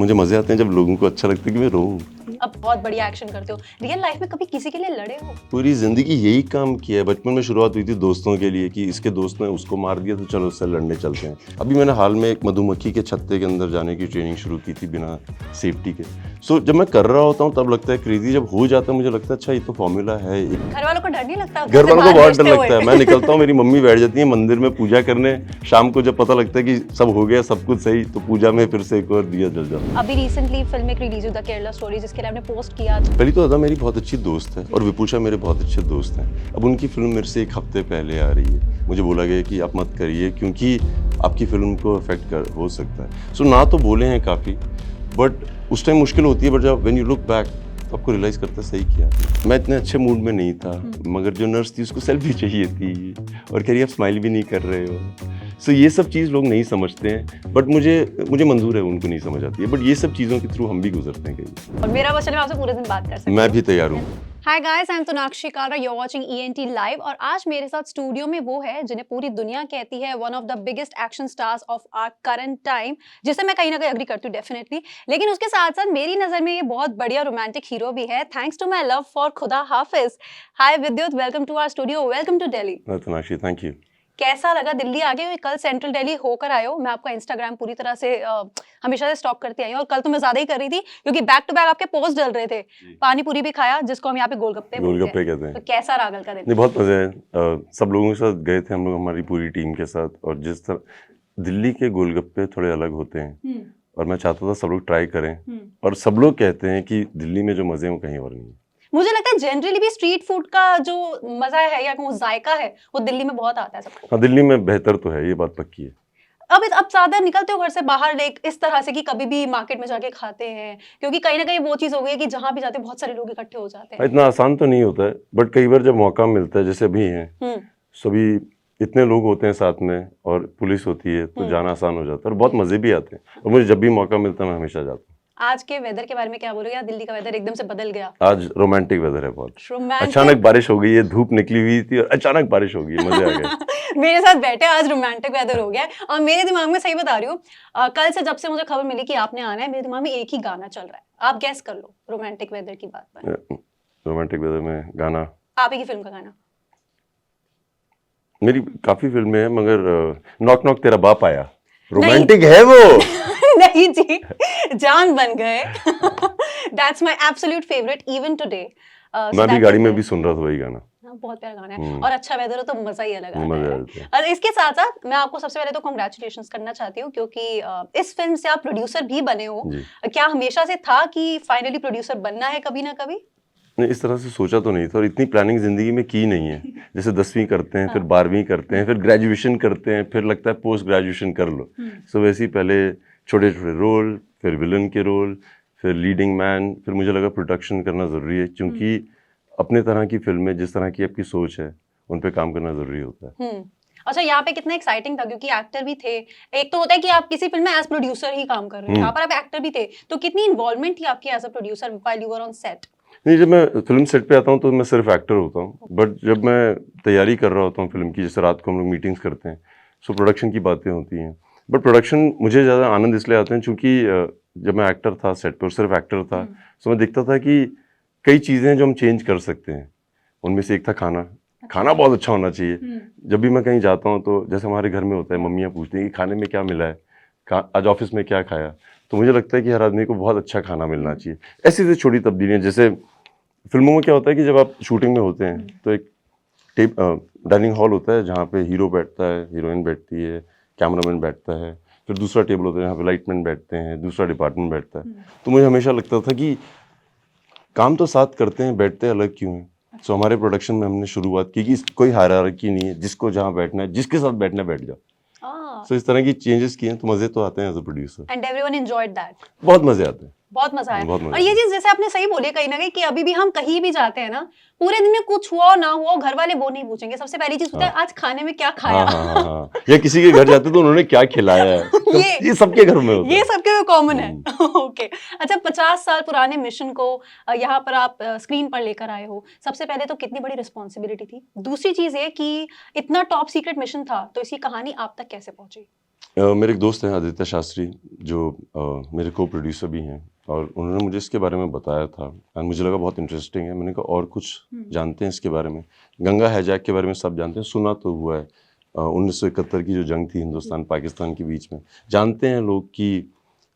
मुझे मजे आते हैं जब लोगों को अच्छा लगता है कि मैं रोऊं। अब बहुत बढ़िया एक्शन करते हो। रियल लाइफ में कभी किसी के लिए लड़े हो? पूरी जिंदगी यही काम किया है। बचपन में शुरुआत हुई थी दोस्तों के लिए कि इसके दोस्त ने उसको मार दिया तो चलो उससे लड़ने चलते हैं। अभी मैंने हाल में एक मधुमक्खी के छत्ते के अंदर जाने की ट्रेनिंग शुरू की थी बिना सेफ्टी के। सो जब मैं कर रहा होता हूँ तब लगता है क्रेजी, जब हो जाता है मुझे लगता है अच्छा ये तो फॉर्मूला है। घर वालों को डर नहीं लगता? घर वालों को बहुत डर लगता है। मैं निकलता हूँ, मेरी मम्मी बैठ जाती है मंदिर में पूजा करने। शाम को जब पता लगता है कि सब हो गया, सब कुछ सही, तो पूजा में फिर से एक और दिया जल जाता। अभी रिसेंटली फिल्म एक रिलीज हुई द केरला स्टोरी, जिसके लिए आपने पोस्ट किया। पहली तो अदा मेरी बहुत अच्छी दोस्त है और विपूषा मेरे बहुत अच्छे दोस्त हैं। अब उनकी फिल्म मेरे से एक हफ्ते पहले आ रही है। मुझे बोला गया कि आप मत करिए क्योंकि आपकी फिल्म को अफेक्ट हो सकता है। सो ना तो बोले हैं काफ़ी, बट उस टाइम मुश्किल होती है, बट जब व्हेन यू लुक बैक तो आपको रियलाइज़ करता है सही किया। मैं इतने अच्छे मूड में नहीं था, मगर जो नर्स थी उसको सेल्फी चाहिए थी और कह रही आप स्माइल भी नहीं कर रहे हो। सो ये सब चीज़ लोग नहीं समझते हैं, बट मुझे मंजूर है, उनको नहीं समझ आती है। बट ये सब चीज़ों के थ्रू हम भी गुजरते हैं कहीं। और मेरा वचन है, मैं आपसे पूरे दिन बात कर सकती हूँ। मैं भी तैयार हूँ। Hi guys, I am Sonakshi Kara, you are watching ENT live. और आज मेरे साथ स्टूडियो में वो है जिन्हें पूरी दुनिया कहती है one of the biggest action stars of our current time, जिससे मैं कहीं ना कहीं एग्री करती हूँ डेफिनेटली। लेकिन उसके साथ साथ मेरी नजर में ये बहुत बढ़िया रोमांटिक हीरो भी है, thanks to my love for खुदा हाफिज। Hi Vidyut, welcome to our studio, welcome to Delhi. Sonakshi, thank you. कैसा लगा दिल्ली आके? कल सेंट्रल दिल्ली होकर आए हो। मैं आपका इंस्टाग्राम पूरी तरह से हमेशा से स्टॉक करती आई हूँ, और कल तो मैं ज्यादा ही कर रही थी क्योंकि बैक टू बैक आपके पोस्ट डल रहे थे। पानी पूरी भी खाया, जिसको हम यहाँ पे गोलगप्पे कहते हैं। तो कैसा रहा कल का दिन? नहीं, बहुत मजे हैं। सब लोगों के साथ गए थे हम लोग, हमारी पूरी टीम के साथ। और जिस तरह दिल्ली के गोलगप्पे थोड़े अलग होते हैं और मैं चाहता था सब लोग ट्राई करें। और सब लोग कहते हैं कि दिल्ली में जो मजे हैं वो कहीं और नहीं है। मुझे लगता है जनरली भी स्ट्रीट फूड का जो मजा है या वो जायका है वो दिल्ली में बहुत आता है सबको। हाँ, दिल्ली में बेहतर तो है, ये बात पक्की है। अब ज्यादा निकलते हो घर से बाहर इस तरह से कि कभी भी मार्केट में जाके खाते हैं? क्योंकि कहीं ना कहीं वो चीज हो गई है कि जहां भी जाते हैं बहुत सारे लोग इकट्ठे हो जाते हैं। इतना आसान तो नहीं होता है, बट कई बार जब मौका मिलता है, जैसे अभी है, सभी इतने लोग होते हैं साथ में और पुलिस होती है तो जाना आसान हो जाता है और बहुत मजे भी आते हैं। और मुझे जब भी मौका मिलता है मैं हमेशा जाता हूँ। आज के वेदर के बारे में क्या बोलोगे? यार दिल्ली का वेदर एकदम से बदल गया। आज रोमांटिक वेदर है बहुत। रोमांटिक? अचानक बारिश हो गई है, धूप निकली हुई थी और अचानक बारिश हो गई, मजे आ गए। मेरे साथ बैठे, आज रोमांटिक वेदर हो गया है। और मेरे दिमाग में, सही बता रही हूँ, कल से जब से मुझे खबर मिली कि आपने आना है, मेरे दिमाग में एक ही गाना चल रहा है। आप गेस कर लो रोमांटिक वेदर की बात पर। रोमांटिक वेदर में गाना आप ही की फिल्म का गाना। मेरी काफी फिल्में हैं, मगर नॉक नॉक तेरा बाप आया रोमांटिक है वो। नहीं जी, जान बन गए। That's my absolute favourite even today. मैं भी गाड़ी में भी सुन रहा था वही गाना। बहुत प्यारा गाना है और अच्छा वेदर हो तो मजा ही अलग आता मजा है। आता है। और इसके साथ साथ मैं आपको सबसे पहले तो कांग्रेचुलेशंस करना चाहती हूँ क्योंकि इस फिल्म से आप प्रोड्यूसर भी बने हो। क्या हमेशा से था कि फाइनली प्रोड्यूसर बनना है कभी ना कभी? नहीं, इस तरह से सोचा तो नहीं था और इतनी प्लानिंग जिंदगी में की नहीं है। जैसे 10वीं करते हैं, फिर 12वीं करते हैं, फिर ग्रेजुएशन करते हैं, फिर लगता है पोस्ट ग्रेजुएशन कर लो। सो वैसे ही पहले छोटे छोटे रोल, फिर विलन के रोल, फिर लीडिंग मैन, फिर मुझे लगा प्रोडक्शन करना ज़रूरी है क्योंकि अपने तरह की फिल्में, जिस तरह की आपकी सोच है, उन पे काम करना ज़रूरी होता है। अच्छा, यहाँ पे कितना एक्साइटिंग था क्योंकि एक्टर भी थे। एक तो होता है कि आप किसी फिल्म में एज प्रोड्यूसर ही काम कर रहे हो, यहाँ पर आप एक्टर भी थे, तो कितनी इन्वॉल्वमेंट थी आपकी as a producer while you were on set? नहीं, जब मैं फिल्म सेट पे आता हूँ तो मैं सिर्फ एक्टर होता हूँ, बट जब मैं तैयारी कर रहा होता हूँ फिल्म की, जैसे रात को हम लोग मीटिंग्स करते हैं, सो प्रोडक्शन की बातें होती हैं। बट प्रोडक्शन मुझे ज़्यादा आनंद इसलिए आते हैं क्योंकि जब मैं एक्टर था सेट पर, सिर्फ एक्टर था, सो मैं देखता था कि कई चीज़ें जो हम चेंज कर सकते हैं। उनमें से एक था खाना। खाना बहुत अच्छा होना चाहिए। जब भी मैं कहीं जाता हूँ तो जैसे हमारे घर में होता है, मम्मियाँ पूछती हैं कि खाने में क्या मिला है, आज ऑफिस में क्या खाया, तो मुझे लगता है कि हर आदमी को बहुत अच्छा खाना मिलना चाहिए। ऐसी ऐसी छोटी तब्दीलियाँ, जैसे फिल्मों में क्या होता है कि जब आप शूटिंग में होते हैं तो एक डाइनिंग हॉल होता है जहाँ पे हीरो बैठता है, हीरोइन बैठती है, कैमरामैन बैठता है, फिर दूसरा टेबल होता है जहाँ पे लाइटमैन बैठते हैं, दूसरा डिपार्टमेंट बैठता है। तो मुझे हमेशा लगता था कि काम तो साथ करते हैं, बैठते अलग क्यों हैं। सो हमारे प्रोडक्शन में हमने शुरुआत की कि कोई हायरार्की नहीं है, जिसको जहाँ बैठना है, जिसके साथ बैठना है बैठ जाओ। सो इस तरह की चेंजेस किए हैं तो मजे तो आते हैं as a producer. And everyone enjoyed that. बहुत मजे आते हैं, बहुत मजा आया। बहुत मजा और ये चीज जैसे आपने सही बोली कहीं ना कहीं कि अभी भी हम कहीं भी जाते हैं ना, पूरे दिन में कुछ हुआ और ना हुआ, घर वाले वो नहीं पूछेंगे, सबसे पहली चीज होता है आज खाने में क्या खाया। हाँ। या किसी के घर जाते तो उन्होंने क्या खिलाया है, तो ये सबके घर में होता है। ये सबके कॉमन है। ओके, अच्छा, 50 साल पुराने मिशन को यहाँ पर आप स्क्रीन पर लेकर आए हो। सबसे पहले तो कितनी बड़ी रिस्पॉन्सिबिलिटी थी? दूसरी चीज ये कि इतना टॉप सीक्रेट मिशन था, तो इसकी कहानी आप तक कैसे पहुंची? मेरे एक दोस्त हैं आदित्य शास्त्री जो मेरे को प्रोड्यूसर भी हैं और उन्होंने मुझे इसके बारे में बताया था एंड मुझे लगा बहुत इंटरेस्टिंग है। मैंने कहा और कुछ जानते हैं इसके बारे में। गंगा हाईजैक के बारे में सब जानते हैं, सुना तो हुआ है 1971 की जो जंग थी हिंदुस्तान पाकिस्तान के बीच में, जानते हैं लोग कि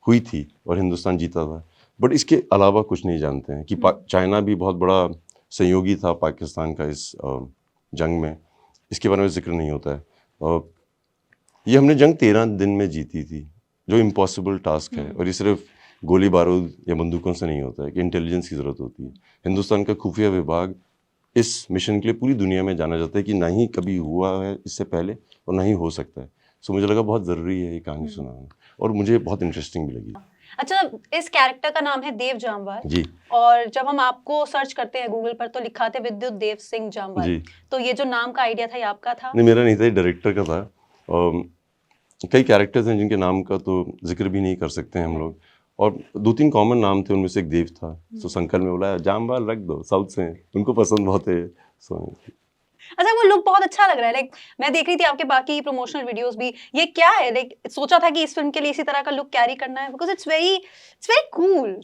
हुई थी और हिंदुस्तान जीता था, बट इसके अलावा कुछ नहीं जानते हैं कि चाइना भी बहुत बड़ा सहयोगी था पाकिस्तान का इस जंग में। इसके बारे में जिक्र नहीं होता है। ये हमने जंग 13 दिन में जीती थी, जो इम्पॉसिबल टास्क है, और ये सिर्फ गोली बारूद या बंदूकों से नहीं होता है कि इंटेलिजेंस की ज़रूरत होती है। हिंदुस्तान का खुफिया विभाग इस मिशन के लिए पूरी दुनिया में जाना जाता है कि ना ही कभी हुआ है इससे पहले और ना ही हो सकता है। सो मुझे लगा बहुत ज़रूरी है ये कहानी सुनाना और मुझे बहुत इंटरेस्टिंग भी लगी। अच्छा, इस कैरेक्टर का नाम है देव जामवाल जी। और जब हम आपको सर्च करते हैं गूगल पर तो लिखा आता है विद्युत देव सिंह जामवाल। जी। तो ये जो नाम का आइडिया था ये आपका था? नहीं, मेरा नहीं था, ये डायरेक्टर का था। कई कैरेक्टर्स हैं जिनके नाम का तो जिक्र भी नहीं कर सकते हैं हम लोग, और 2-3 कॉमन नाम थे, उनमें से एक देव था। तो शंकर में बोला जामवाल रख दो, साउथ से हैं, उनको पसंद बहुत है। अच्छा, वो लुक बहुत अच्छा लग रहा है। लाइक मैं देख रही थी आपके बाकी प्रमोशनल वीडियोस भी। ये क्या है? लाइक सोचा था कि इस फिल्म के लिए इसी तरह का लुक कैरी करना है? Because it's very cool.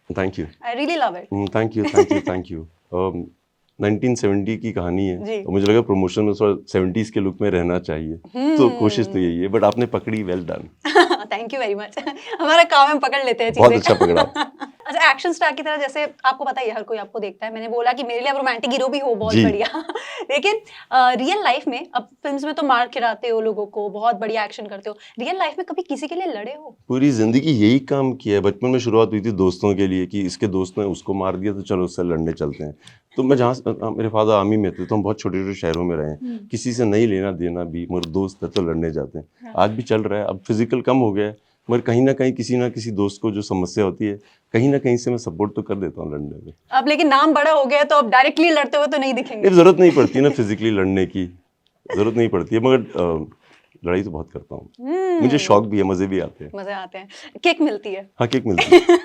Thank you. I really love it. Thank you. 1970 की कहानी है जी। और मुझे लगा प्रमोशन में थोड़ा 70s के लुक में रहना चाहिए, तो कोशिश तो यही है, बट आपने पकड़ी, well done. Thank you very much. हमारा काम हम पकड़ लेते हैं चीजें। बहुत अच्छा पकड़ा। अच्छा, एक्शन स्टार की तरह जैसे आपको पता ही है हर कोई आपको देखता है। मैंने बोला कि मेरे लिए आप रोमांटिक हीरो भी हो, बहुत जी। बढ़िया। लेकिन रियल लाइफ में अब फिल्म्स में तो मार खिलाते हो लोगों को, बहुत बढ़िया एक्शन करते हो। रियल लाइफ में कभी किसी के लिए लड़े हो? पूरी जिंदगी यही काम किया है। बचपन में शुरुआत हुई थी दोस्तों के लिए कि इसके दोस्त ने उसको मार दिया तो चलो उससे लड़ने चलते हैं। तो मैं जहाँ मेरे फादर आर्मी में थे तो हम बहुत छोटे छोटे शहरों में रहे हैं, किसी से नहीं लेना देना भी, मगर दोस्त है तो लड़ने जाते हैं। आज भी चल रहा है। अब फिजिकल कम हो गया है, मगर कहीं ना किसी दोस्त को जो समस्या होती है, कहीं ना कहीं से मैं सपोर्ट तो कर देता हूँ लड़ने में। अब लेकिन नाम बड़ा हो गया है तो अब डायरेक्टली लड़ते हुए तो नहीं दिखेंगे। जरूरत नहीं पड़ती ना फिजिकली लड़ने की, जरूरत नहीं पड़ती है, मगर लड़ाई तो बहुत करता हूँ। मुझे शौक भी है, मजे भी आते हैं। मजे आते हैं, किक मिलती है। हाँ, किक मिलती है।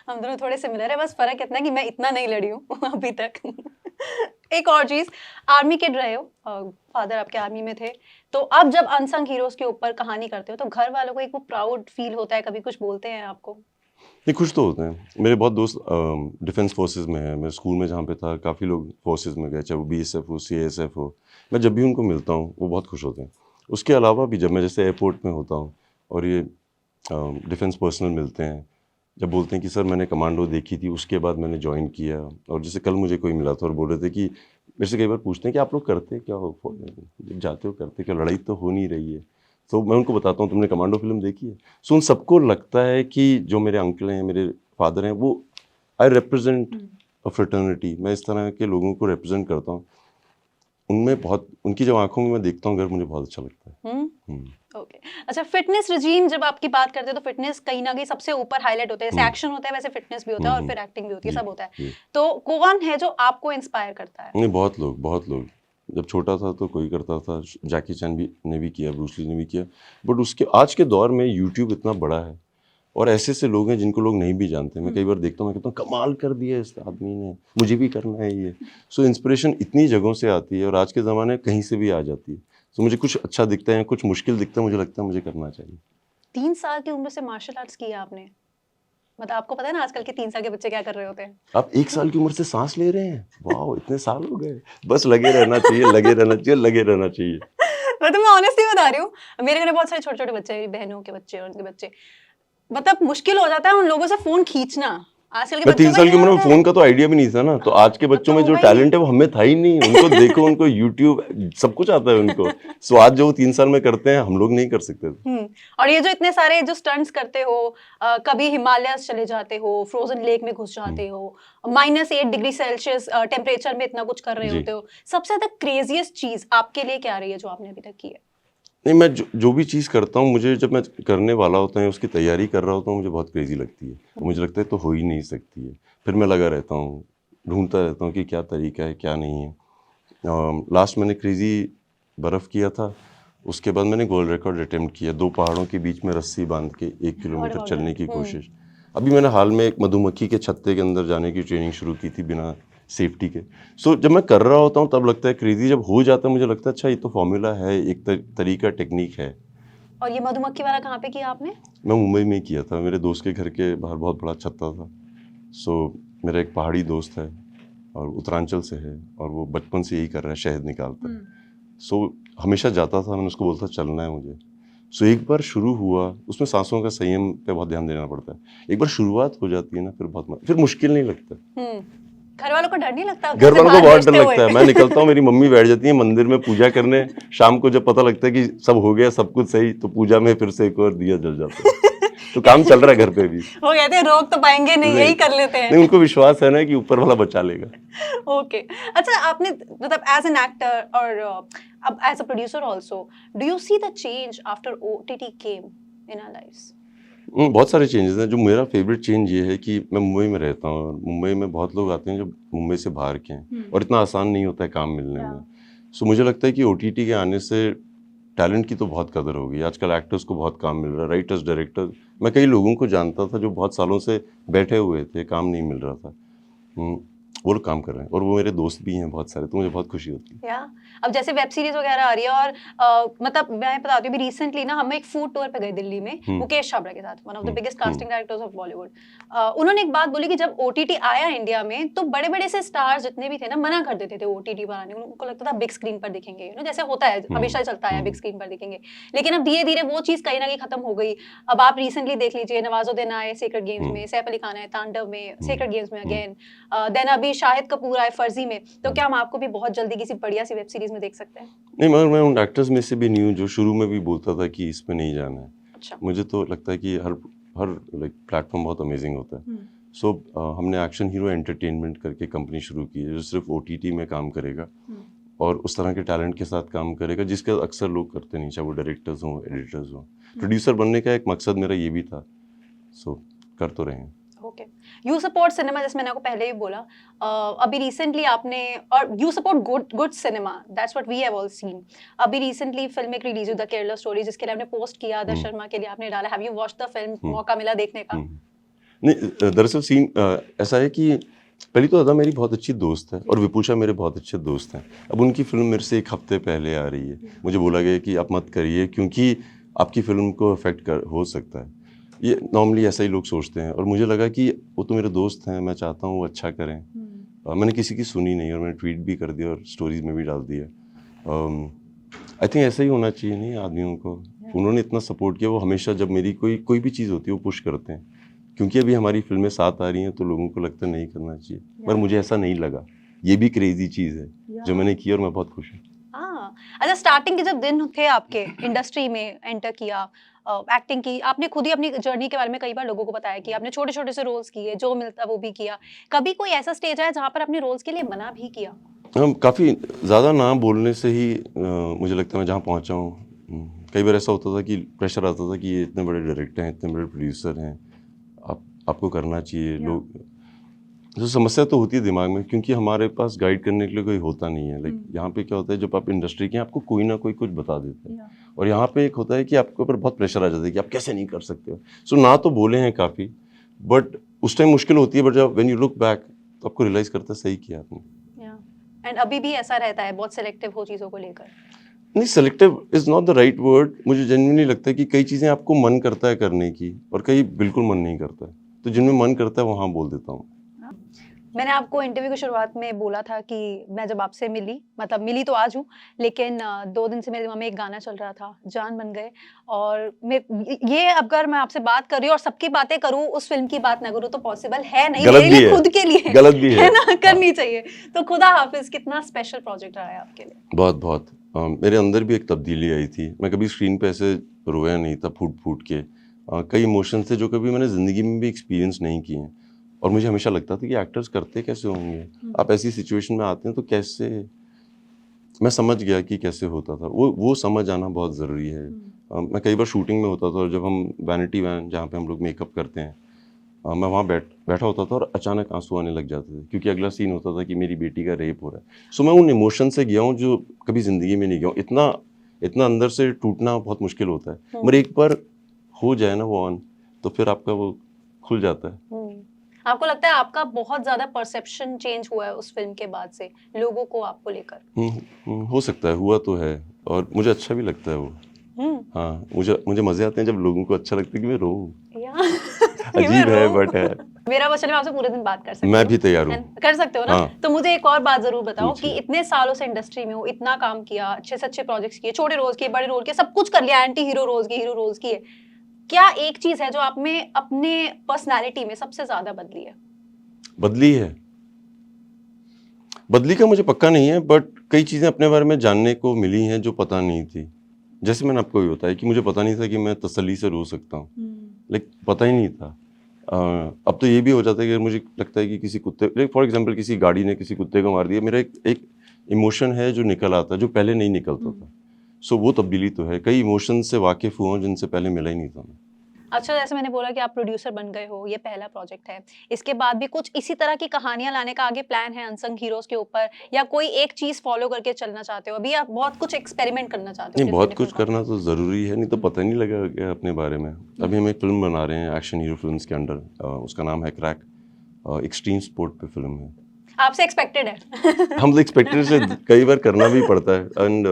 हम दोनों थोड़े सिमिलर है, बस फर्क इतना है कि मैं इतना नहीं लड़ी हूँ अभी तक। एक और चीज, आर्मी किड रहे हो, फादर आपके आर्मी में थे, तो अब जब अनसंग हीरोज के ऊपर कहानी करते हो तो घर वालों को एक वो प्राउड फील होता है, कभी कुछ बोलते हैं आपको? नहीं, खुश तो होते हैं। मेरे बहुत दोस्त डिफेंस फोर्सेस में हैं। मैं स्कूल में जहाँ पे था काफ़ी लोग फोर्सेस में गए, चाहे वो BSF हो, CASF हो। मैं जब भी उनको मिलता हूँ वो बहुत खुश होते हैं। उसके अलावा भी जब मैं जैसे एयरपोर्ट में होता हूँ और ये डिफेंस पर्सनल मिलते हैं, जब बोलते हैं कि सर मैंने कमांडो देखी थी, उसके बाद मैंने ज्वाइन किया, और जैसे कल मुझे कोई मिला था और बोल रहे थे कि मेरे से कई बार पूछते हैं कि आप लोग करते क्या हो, जब जाते हो करते क्या, लड़ाई तो हो नहीं रही है। तो मैं उनको बताता हूँ तुमने कमांडो फिल्म देखी है। सो उन सबको लगता है कि जो मेरे अंकल हैं, मेरे फादर हैं, वो आई रिप्रेजेंट अ फ्रेटर्निटी। मैं इस तरह के लोगों को रिप्रेजेंट करता हूँ। उनमें बहुत, उनकी जब आंखों में मैं देखता हूँ घर, मुझे बहुत अच्छा लगता है। ओके। अच्छा, फिटनेस रिजीम जब आपकी बात करते हैं तो फिटनेस कहीं ना कहीं सबसे ऊपर हाईलाइट होता है। जैसे एक्शन होता है वैसे फिटनेस भी होता है और फिर एक्टिंग भी होती है, सब होता है। तो कौन है जो आपको इंस्पायर करता है? नहीं, बहुत लोग। जब छोटा था तो कोई करता था, जैकी चैन भी ने भी किया, ब्रूस ली ने भी किया, बट उसके आज के दौर में यूट्यूब इतना बड़ा है और ऐसे ऐसे लोग हैं जिनको लोग नहीं भी जानते। मैं कई बार देखता हूँ, मैं कहता हूँ कमाल कर दिया इस आदमी ने, मुझे भी करना है ये। सो इंस्पिरेशन इतनी जगहों से आती है और आज के ज़माने कहीं से भी आ जाती है। सो मुझे कुछ अच्छा दिखता है, कुछ मुश्किल दिखता है, मुझे लगता है मुझे करना चाहिए। 3 साल की उम्र से मार्शल आर्ट्स किया आपने, मतलब आपको पता है ना आजकल के 3 साल के बच्चे क्या कर रहे होते हैं? आप 1 साल की उम्र से सांस ले रहे हैं, वाह इतने साल हो गए। बस लगे रहना चाहिए, लगे रहना चाहिए, लगे रहना चाहिए। मतलब मैं ऑनेस्टली बता रही हूँ, मेरे घर में बहुत सारे छोटे छोटे बच्चे हैं, मेरी बहनों के बच्चे और उनके बच्चे। मतलब मुश्किल हो जाता है उन लोगों से फोन खींचना। आजकल के मैं 3 बच्चों का साल ये की उम्र में होता है। फ़ोन का तो आइडिया भी नहीं था ना, तो आज के बच्चों में जो होगा ही टैलेंट है वो हमें था ही नहीं। उनको देखो, उनको यूट्यूब सब कुछ आता है उनको। सो आज जो वो 3 साल में करते हैं, हम लोग नहीं कर सकते थे। और ये जो इतने सारे जो स्टंट्स करते हो, कभी हिमालयस चले जाते हो, फ्रोजन लेक में घुस जाते हो, -8 डिग्री सेल्सियस टेम्परेचर में इतना कुछ कर रहे जी। होते हो, सबसे ज्यादा क्रेजिएस्ट चीज आपके लिए क्या रही है जो आपने अभी तक की है? नहीं, मैं जो भी चीज़ करता हूँ, मुझे जब मैं करने वाला होता है, उसकी तैयारी कर रहा होता हूँ, मुझे बहुत क्रेजी लगती है। मुझे लगता है तो हो ही नहीं सकती है। फिर मैं लगा रहता हूँ, ढूंढता रहता हूँ कि क्या तरीका है, क्या नहीं है। लास्ट मैंने क्रेजी बर्फ़ किया था, उसके बाद मैंने गोल्ड रिकॉर्ड अटेम्प्ट किया, 2 पहाड़ों के बीच में रस्सी बांध के 1 किलोमीटर चलने की कोशिश। अभी मैंने हाल में एक मधुमक्खी के छत्ते के अंदर जाने की ट्रेनिंग शुरू की थी बिना सेफ्टी के। सो जब मैं कर रहा होता हूँ तब लगता है क्रेजी, जब हो जाता है मुझे लगता है अच्छा ये तो फॉर्मूला है, एक तरीका टेक्निक है। और ये मधुमक्खी वाला कहाँ पे किया आपने? मैं मुंबई में ही किया था, मेरे दोस्त के घर के बाहर बहुत बड़ा छत्ता था। सो मेरा एक पहाड़ी दोस्त है और उत्तरांचल से है और वो बचपन से यही कर रहा है, शहद निकालता है। सो हमेशा जाता था, मैंने उसको बोलता चलना है मुझे। सो एक बार शुरू हुआ, उसमें सांसों का संयम पे बहुत ध्यान देना पड़ता है। एक बार शुरुआत हो जाती है ना, फिर मुश्किल नहीं लगता। घर वालों को डर नहीं लगता? घर वालों को बहुत डर लगता है। मैं निकलता हूँ, मेरी मम्मी बैठ जाती है मंदिर में पूजा करने। शाम को जब पता लगता है कि सब हो गया, सब कुछ सही, तो पूजा में फिर से एक और दिया जल जाता है। तो काम चल रहा है घर पे भी। वो कहते हैं रोक तो पाएंगे नहीं, यही कर लेते हैं। नहीं, उनको विश्वास है ना कि ऊपर वाला बचा लेगा। ओके, अच्छा आपने मतलब एज एन एक्टर और अब as a producer also, do you see the change after OTT came in our lives? बहुत सारे चेंजेस हैं। जो मेरा फेवरेट चेंज ये है कि मैं मुंबई में रहता हूँ और मुंबई में बहुत लोग आते हैं जो मुंबई से बाहर के हैं और इतना आसान नहीं होता है काम मिलने में। सो मुझे लगता है कि ओटीटी के आने से टैलेंट की तो बहुत कदर हो गई। आजकल एक्टर्स को बहुत काम मिल रहा है, राइटर्स, डायरेक्टर्स। मैं कई लोगों को जानता था जो बहुत सालों से बैठे हुए थे, काम नहीं मिल रहा था। वो लोग काम कर रहे हैं और वो मेरे दोस्त भी हैं बहुत सारे, तो मुझे बहुत खुशी होती है। या अब जैसे वेब सीरीज वगैरह आ रही है और मतलब मैं बताती हूँ, रिसेंटली ना हम एक फूड टूर पे गए दिल्ली में मुकेश छाबड़ा के साथ, one of the biggest casting directors of Bollywood. उन्होंने एक बात बोली कि जब ओटीटी आया इंडिया में तो बड़े बड़े से स्टार्स जितने भी थे ना मना कर देते थे ओटीटी पर आने। उनको लगता था बिग स्क्रीन पर दिखेंगे, यू नो जैसे होता है हमेशा चलता है बिग स्क्रीन पर दिखेंगे। लेकिन अब धीरे धीरे वो चीज कहीं ना कहीं खत्म हो गई। अब आप रिसेंटली देख लीजिए, नवाजुद्दीन आए सेक्रेड गेम्स में, सैफ अली खान आए तांडव में, सेक्रेड गेम्स में अगेन, देन अभी शाहिद कपूर आए फर्जी में। तो क्या हम आपको भी बहुत जल्दी किसी बढ़िया सी वेब सीरीज में देख सकते हैं? नहीं, मगर मैं उन एक्टर्स में से भी नहीं हूँ जो शुरू में भी बोलता था कि इसमें नहीं जाना है। अच्छा। मुझे तो लगता है कि हर लाइक प्लेटफॉर्म बहुत अमेजिंग होता है। सो हमने एक्शन हीरो एंटरटेनमेंट करके कंपनी शुरू की है जो सिर्फ ओटीटी में काम करेगा और उस तरह के टैलेंट के साथ काम करेगा जिसका अक्सर लोग करते नहीं, चाहे वो डायरेक्टर्स हों, एडिटर्स हों। प्रोड्यूसर बनने का एक मकसद मेरा ये भी था। सो कर तो रहे हैं। ओके, यू सपोर्ट सिनेमा, जैसे मैंने आपको पहले भी बोला। अभी रिसेंटली आपने, और you support good cinema, that's what we have all seen. अभी रिसेंटली फिल्म एक रिलीज हुई द केरला स्टोरी, जिसके लिए आपने पोस्ट किया, आदर्श शर्मा के लिए आपने डाला। Have you watched the film? मौका मिला देखने का? नहीं, दरअसल सीन ऐसा है कि पहली तो अदा मेरी बहुत अच्छी दोस्त है और विपुषा मेरे बहुत अच्छे दोस्त हैं। अब उनकी फिल्म मेरे से एक हफ्ते पहले आ रही है। मुझे बोला गया कि आप मत करिए क्योंकि आपकी फिल्म को अफेक्ट हो सकता है। ये नॉर्मली ऐसा ही लोग सोचते हैं और मुझे लगा कि वो तो मेरे दोस्त हैं, मैं चाहता हूँ वो अच्छा करें। मैंने किसी की सुनी नहीं और मैंने ट्वीट भी कर दिया और स्टोरीज में भी डाल दिया। आई थिंक ऐसा ही होना चाहिए नहीं आदमियों को। उन्होंने इतना सपोर्ट किया, वो हमेशा जब मेरी कोई भी चीज़ होती है वो पुश करते हैं। क्योंकि अभी हमारी फिल्में साथ आ रही हैं तो लोगों को लगता है नहीं करना चाहिए, पर मुझे ऐसा नहीं लगा। ये भी क्रेजी चीज़ है जो मैंने की और मैं बहुत खुश हूँ। अच्छा, स्टार्टिंग के जब दिन थे आपके इंडस्ट्री में एंटर किया, एक्टिंग की, आपने खुद ही अपनी जर्नी के बारे में कई बार लोगों को बताया कि आपने छोटे छोटे से रोल्स किए, जो मिलता वो भी किया। कभी कोई ऐसा स्टेज आया जहाँ पर आपने रोल्स के लिए मना भी किया? हम काफ़ी ज़्यादा ना बोलने से ही मुझे लगता है मैं जहाँ पहुँचा हूँ। कई बार ऐसा होता था कि प्रेशर आता था कि ये इतने बड़े डायरेक्टर हैं, इतने बड़े प्रोड्यूसर हैं, आपको करना चाहिए। लोग जो समस्या तो होती है दिमाग में, क्योंकि हमारे पास गाइड करने के लिए कोई होता नहीं है। लाइक यहाँ पे क्या होता है, जब आप इंडस्ट्री के हैं आपको कोई ना कोई कुछ बता देता है और यहाँ पे एक होता है कि आपके ऊपर बहुत प्रेशर आ जाता है कि आप कैसे नहीं कर सकते हो। सो ना तो बोले हैं काफ़ी, बट उस टाइम मुश्किल होती है, बट जब व्हेन यू लुक बैक तो आपको रियलाइज करता है सही किया आपने। एंड अभी भी ऐसा रहता है, बहुत सेलेक्टिव हो चीज़ों को लेकर? नहीं, selective is not the right word. मुझे जेन्युइनली लगता है कि कई चीज़ें आपको मन करता है करने की और कई बिल्कुल मन नहीं करता है, तो जिनमें मन करता है वहाँ बोल देता हूँ। मैंने आपको इंटरव्यू की शुरुआत में बोला था कि मैं जब आपसे मिली, मतलब मिली तो आज हूँ, लेकिन 2 दिन से मेरे दिमाग में एक गाना चल रहा था, जान मन गए। और ये अगर मैं आपसे बात कर रही हूँ और सबकी बातें करूँ, उस फिल्म की बात ना करूँ तो पॉसिबल है नहीं, मेरे लिए खुद के लिए गलत भी है ना, करनी चाहिए। तो खुदा हाफिज कितना स्पेशल प्रोजेक्ट रहा है आपके लिए? बहुत मेरे अंदर भी एक तब्दीली आई थी। मैं कभी स्क्रीन पे ऐसे रोया नहीं था फूट के। कई इमोशन थे जो कभी मैंने ज़िंदगी में भी एक्सपीरियंस नहीं किए हैं और मुझे हमेशा लगता था कि एक्टर्स करते कैसे होंगे, आप ऐसी सिचुएशन में आते हैं तो कैसे। मैं समझ गया कि कैसे होता था, वो समझ आना बहुत ज़रूरी है। मैं कई बार शूटिंग में होता था और जब हम वैनिटी वैन जहाँ पे हम लोग मेकअप करते हैं, मैं वहाँ बैठा होता था और अचानक आंसू आने लग जाते थे क्योंकि अगला सीन होता था कि मेरी बेटी का रेप हो रहा है। सो मैं उन इमोशन से गया हूँ जो कभी ज़िंदगी में नहीं गया हूँ। इतना अंदर से टूटना बहुत मुश्किल होता है, मगर एक बार हो जाए ना वो ऑन, तो फिर आपका वो खुल जाता है। आपको लगता है आपका बहुत ज़्यादा परसेप्शन चेंज हुआ है उस फिल्म के बाद से लोगों को आपको लेकर? हो सकता है, हुआ तो है और मुझे अच्छा भी लगता है वो। हाँ, मुझे मजे आते हैं जब लोगों को अच्छा लगता है कि मैं रोऊं। या अजीब है बट है। मेरा बस चले, मैं आपसे पूरे दिन बात कर सकती हूँ। मैं भी तैयार हूँ। कर सकते हो ना? हाँ। तो मुझे एक और बात जरूर बताओ कि पूछिए। इतने सालों से इंडस्ट्री में हो, इतना काम किया, अच्छे से अच्छे प्रोजेक्ट्स किए, छोटे रोल्स किए, बड़े रोल किए, सब कुछ कर लिया, एंटी हीरो रोल्स किए, हीरो रोल्स किए, क्या एक चीज है जो आप में अपने पर्सनालिटी में सबसे ज्यादा बदली है? बदली का मुझे पक्का नहीं है, बट कई चीज़ें अपने बारे में जानने को मिली हैं जो पता नहीं थी। जैसे मैंने आपको भी बताया कि मुझे पता नहीं था कि मैं तसल्ली से रो सकता हूँ, लाइक पता ही नहीं था। अब तो ये भी हो जाता है कि मुझे लगता है कि किसी कुत्ते, फॉर एग्जांपल किसी गाड़ी ने किसी कुत्ते को मार दिया, मेरा एक इमोशन है जो निकल आता है, जो पहले नहीं निकलता था। सो वो तब्दीली तो है, कई इमोशन से वाकिफ़ हुआ हूँ जिनसे पहले मिला ही नहीं था मैं। अच्छा, जैसे मैंने बोला कि आप प्रोड्यूसर बन गए हो, ये पहला प्रोजेक्ट है, इसके बाद भी कुछ इसी तरह की कहानियां लाने का आगे प्लान है अनसंग हीरोज के ऊपर, या कोई एक चीज फॉलो करके चलना चाहते हो अभी, आप बहुत कुछ एक्सपेरिमेंट करना चाहते हो? नहीं, बहुत कुछ करना तो ज़रूरी है, नहीं तो पता नहीं लगा अपने बारे में। अभी हम एक फिल्म बना रहे हैं एक्शन हीरो फिल्म्स के अंडर, उसका नाम है क्रैक, एक्सट्रीम स्पोर्ट पे फिल्म है। आपसे एक्सपेक्टेड है? हम तो एक्सपेक्टेड से कई बार करना भी पड़ता है, एंड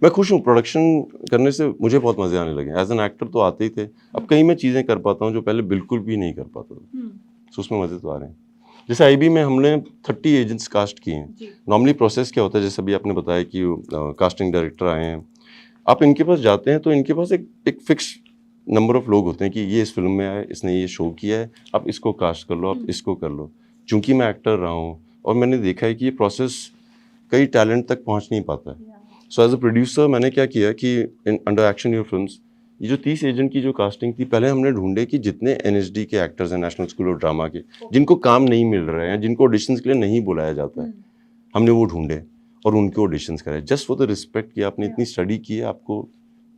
मैं खुश हूँ प्रोडक्शन करने से, मुझे बहुत मज़े आने लगे। एज एन एक्टर तो आते ही थे, अब कहीं मैं चीज़ें कर पाता हूँ जो पहले बिल्कुल भी नहीं कर पाता था, तो उसमें मज़े तो आ रहे हैं। जैसे आईबी में हमने 30 एजेंट्स कास्ट किए हैं। नॉर्मली प्रोसेस क्या होता है, जैसे अभी आपने बताया कि कास्टिंग डायरेक्टर आए हैं, आप इनके पास जाते हैं तो इनके पास एक फिक्स नंबर ऑफ लोग होते हैं कि ये इस फिल्म में आए, इसने ये शो किया है, आप इसको कास्ट कर लो, आप इसको कर लो। चूँकि मैं एक्टर रहा हूँ और मैंने देखा है कि ये प्रोसेस कई टैलेंट तक पहुँच नहीं पाता है। सो एज अ प्रोड्यूसर मैंने क्या किया कि अंडर एक्शन हीरो फिल्म्स, ये जो 30 एजेंट की जो कास्टिंग थी, पहले हमने ढूंढे कि जितने NSD के एक्टर्स हैं, नेशनल स्कूल ऑफ ड्रामा के, जिनको काम नहीं मिल रहे हैं, जिनको ऑडिशंस के लिए नहीं बुलाया जाता है, हमने वो ढूंढे और उनके ऑडिशंस कराए, जस्ट फॉर द रिस्पेक्ट कि आपने इतनी स्टडी की है, आपको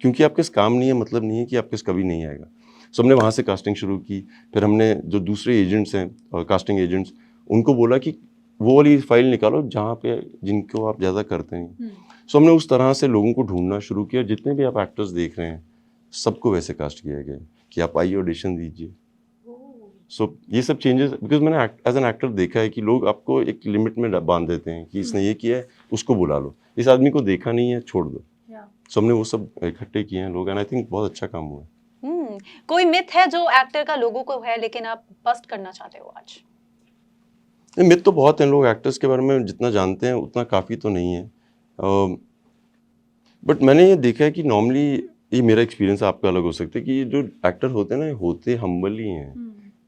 क्योंकि आपके पास काम नहीं है मतलब नहीं है कि आपके पास कभी नहीं आएगा। सो हमने वहाँ से कास्टिंग शुरू की। फिर हमने जो दूसरे एजेंट्स हैं, कास्टिंग एजेंट्स, उनको बोला कि वो वाली फाइल निकालो जहाँ पे जिनको आप ज़्यादा करते हैं। सो हमने उस तरह से लोगों को ढूंढना शुरू किया। जितने भी आप एक्टर्स देख रहे हैं सबको वैसे कास्ट किया गया कि आप आइए ऑडिशन दीजिए। सो ये सब चेंजेस, बिकॉज मैंने एज एन एक्टर देखा है कि लोग आपको एक लिमिट में बांध देते हैं कि इसने ये किया है, उसको बुला लो, इस आदमी को देखा नहीं है, छोड़ दो। सो हमने वो सब इकट्ठे किए हैं लोग, एंड आई थिंक बहुत अच्छा काम हुआ है। कोई मिथ है जो एक्टर का लोगों को है लेकिन आप बस्ट करना चाहते हो आज? मिथ तो बहुत हैं, लोग एक्टर्स के बारे में जितना जानते हैं उतना काफ़ी तो नहीं है। बट मैंने ये देखा है कि नॉर्मली, ये मेरा एक्सपीरियंस आपका अलग हो सकता है, कि ये जो एक्टर होते हैं ना, होते हम्बल ही हैं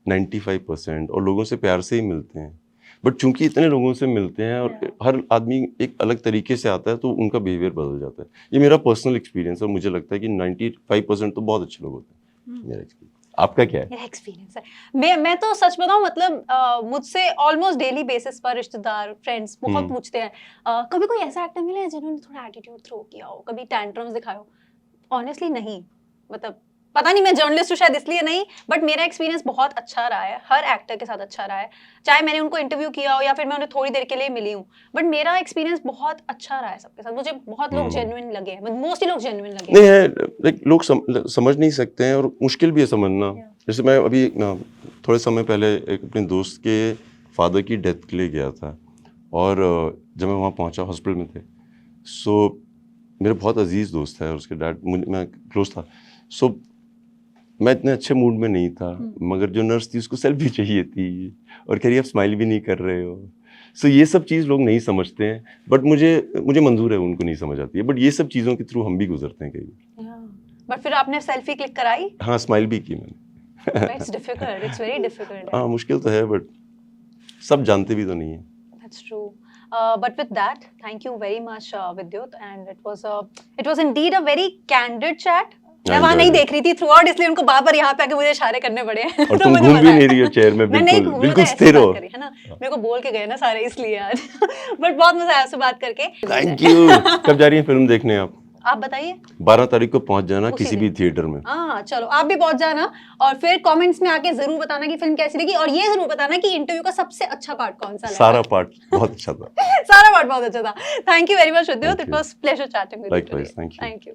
95%, और लोगों से प्यार से ही मिलते हैं। बट चूंकि इतने लोगों से मिलते हैं और हर आदमी एक अलग तरीके से आता है, तो उनका बिहेवियर बदल जाता है। ये मेरा पर्सनल एक्सपीरियंस है, मुझे लगता है कि 95% तो बहुत अच्छे लोग होते हैं। मेरा एक्सपीरियंस, आपका क्या है? एक्सपीरियंस है, मैं तो सच बताऊं, मतलब मुझसे ऑलमोस्ट डेली बेसिस पर रिश्तेदार, फ्रेंड्स बहुत पूछते हैं, कभी कोई ऐसा एक्टर मिला है जिन्होंने थोड़ा एटीट्यूड थ्रो किया हो, कभी टैंट्रम्स दिखाए हो? ऑनेस्टली नहीं, मतलब पता नहीं, मैं जर्नलिस्ट हूँ शायद इसलिए नहीं, बट मेरा एक्सपीरियंस बहुत अच्छा रहा है, हर एक्टर के साथ अच्छा रहा है, चाहे मैंने उनको इंटरव्यू किया हो या फिर मैं उन्हें थोड़ी देर के लिए मिली हूँ, बट मेरा एक्सपीरियंस बहुत अच्छा रहा है सबके साथ। मुझे बहुत लोग जेन्युइन लगे हैं, मोस्टली लोग जेन्युइन लगे नहीं है, लाइक लोग समझ नहीं सकते हैं, और मुश्किल भी है समझना। जैसे मैं अभी थोड़े समय पहले एक अपने दोस्त के फादर की डेथ के लिए गया था, और जब मैं वहाँ पहुँचा, हॉस्पिटल में थे, सो मेरे बहुत अजीज़ दोस्त है, और उसके डैड मैं क्लोज था। सो मैं इतने अच्छे मूड में नहीं था, मगर जो नर्स थी उसको सेल्फी चाहिए थी, और कह रही आप स्माइल भी नहीं कर रहे हो। सो ये सब चीज़ लोग नहीं समझते हैं, बट मुझे मंजूर है, उनको नहीं समझ आती है, बट ये सब चीज़ों के थ्रू हम भी गुजरते हैं कई। बट फिर आपने सेल्फी क्लिक कराई? हाँ, स्माइल भी की मैंने। It's difficult, it's very difficult. हाँ, मुश्किल तो है, बट सब जानते भी तो नहीं है। That's true. But with that, thank you very much, Vidyut, and it was indeed a very candid chat. मैं वहाँ नहीं देख रही थी थ्रू आउट, इसलिए उनको बार-बार यहाँ पे आके मुझे इशारे करने पड़े हैं। और तुम घूम भी नहीं रही हो चेयर में, बिल्कुल स्थिर हो, है ना? मेरे को बोल के गए ना सारे, इसलिए आज। बट बहुत मजा आया आपसे बात करके। Thank you. कब जा रही हैं फिल्म देखने आप बताइए। 12 तारीख को पहुंच जाना किसी भी थिएटर में। हाँ, चलो आप भी पहुंच जाना, और फिर कमेंट्स में आके जरूर बताना कि फिल्म कैसी लगी, और ये जरूर बताना कि इंटरव्यू का सबसे अच्छा पार्ट कौन सा लगा। सारा पार्ट बहुत अच्छा था। सारा पार्ट बहुत अच्छा था। थैंक यू वेरी मच विद्युत, it was pleasure chatting with you. Likewise, thank you.